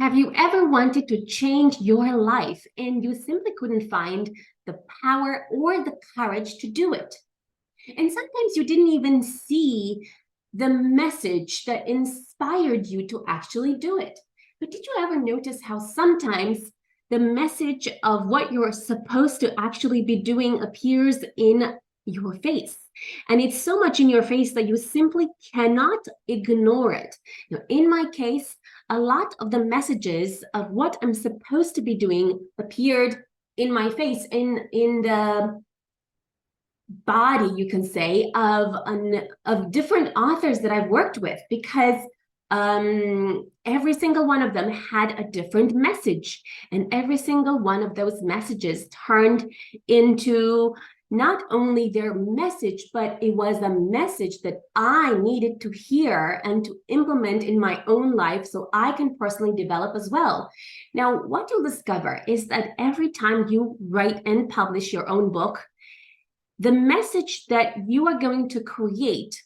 Have you ever wanted to change your life and you simply couldn't find the power or the courage to do it? And sometimes you didn't even see the message that inspired you to actually do it. But did you ever notice how sometimes the message of what you're supposed to actually be doing appears in your face? And it's so much in your face that you simply cannot ignore it. Now, in my case, a lot of the messages of what I'm supposed to be doing appeared in my face, in the body, you can say, of different authors that I've worked with, because every single one of them had a different message, and every single one of those messages turned into not only their message, but it was a message that I needed to hear and to implement in my own life so I can personally develop as well. Now, what you'll discover is that every time you write and publish your own book, the message that you are going to create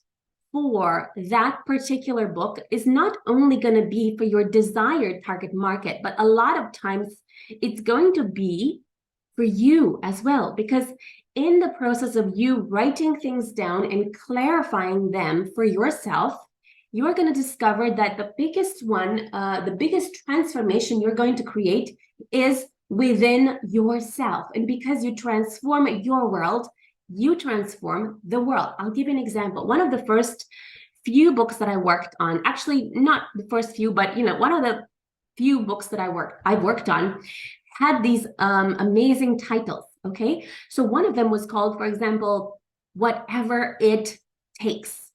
for that particular book is not only going to be for your desired target market, but a lot of times it's going to be for you as well, because in the process of you writing things down and clarifying them for yourself, you are going to discover that the biggest one, the biggest transformation you're going to create is within yourself. And because you transform your world, you transform the world. I'll give you an example. One of the first few books that I worked on, actually not the first few, but one of the few books that I've worked on had these amazing titles. Okay, so one of them was called, for example, Whatever It Takes.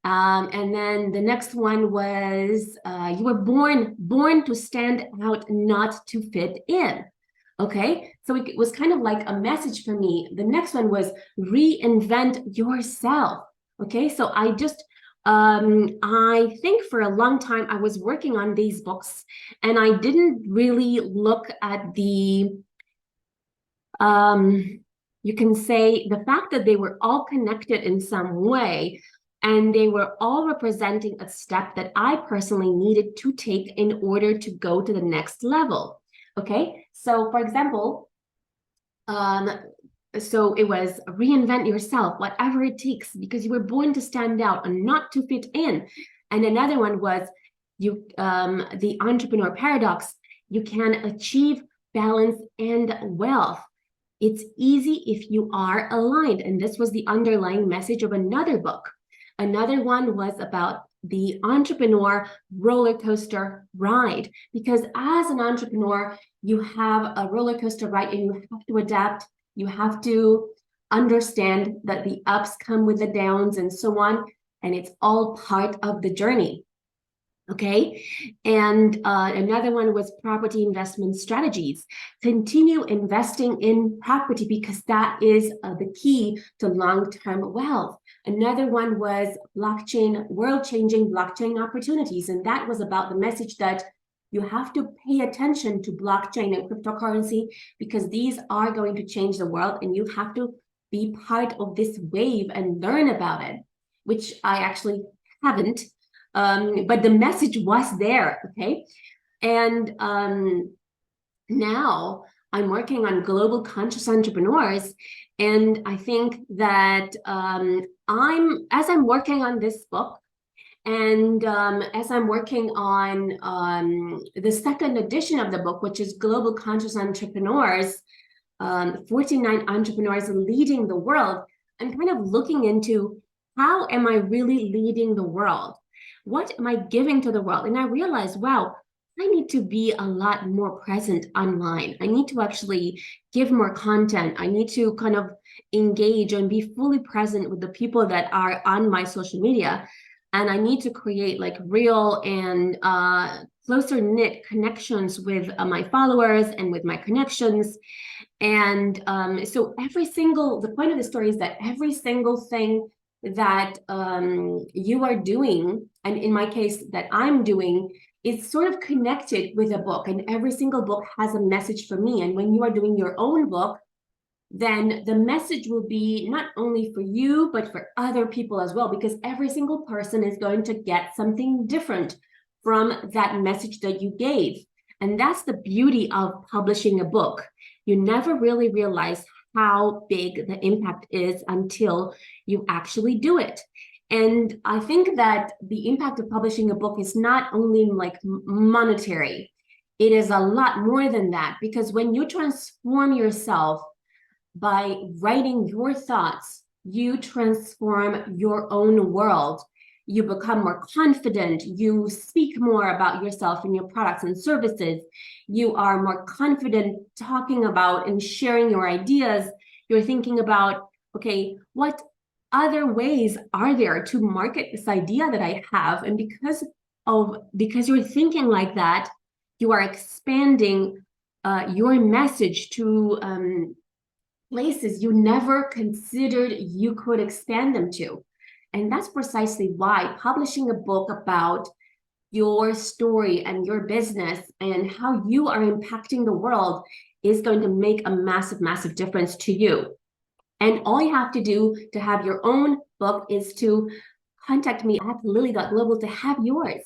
And then the next one was You Were Born to Stand Out, Not to Fit In. Okay, so it was kind of like a message for me. The next one was Reinvent Yourself. Okay, so I think for a long time I was working on these books and I didn't really look at the, you can say, the fact that they were all connected in some way, and they were all representing a step that I personally needed to take in order to go to the next level. Okay, so for example, so it was Reinvent Yourself, whatever it takes, because you were born to stand out and not to fit in. And another one was the Entrepreneur Paradox. You can achieve balance and wealth. It's easy if you are aligned. And this was the underlying message of another book. Another one was about the entrepreneur roller coaster ride, because as an entrepreneur, you have a roller coaster ride and you have to adapt. You have to understand that the ups come with the downs and so on, and it's all part of the journey. Okay, and another one was property investment strategies. Continue investing in property because that is the key to long-term wealth. Another one was blockchain, world-changing blockchain opportunities, and that was about the message that you have to pay attention to blockchain and cryptocurrency because these are going to change the world, and you have to be part of this wave and learn about it, which I actually haven't. But the message was there, okay? And now I'm working on global conscious entrepreneurs, and I think that as I'm working on this book, and as I'm working on the second edition of the book, which is Global Conscious Entrepreneurs, 49 entrepreneurs leading the world, I'm kind of looking into how am I really leading the world? What am I giving to the world? And I realized, wow, I need to be a lot more present online. I need to actually give more content. I need to kind of engage and be fully present with the people that are on my social media. And I need to create like real and closer knit connections with my followers and with my connections. And so the point of the story is that every single thing that you are doing, and in my case that I'm doing, is sort of connected with a book, and every single book has a message for me. And when you are doing your own book, then the message will be not only for you, but for other people as well, because every single person is going to get something different from that message that you gave. And that's the beauty of publishing a book. You never really realize how big the impact is until you actually do it. And I think that the impact of publishing a book is not only like monetary, it is a lot more than that, because when you transform yourself by writing your thoughts, you transform your own world. You become more confident. You speak more about yourself and your products and services. You are more confident talking about and sharing your ideas. You're thinking about, okay, what other ways are there to market this idea that I have? And because you're thinking like that, you are expanding your message to places you never considered you could expand them to. And that's precisely why publishing a book about your story and your business and how you are impacting the world is going to make a massive, massive difference to you. And all you have to do to have your own book is to contact me at Lily.Global to have yours.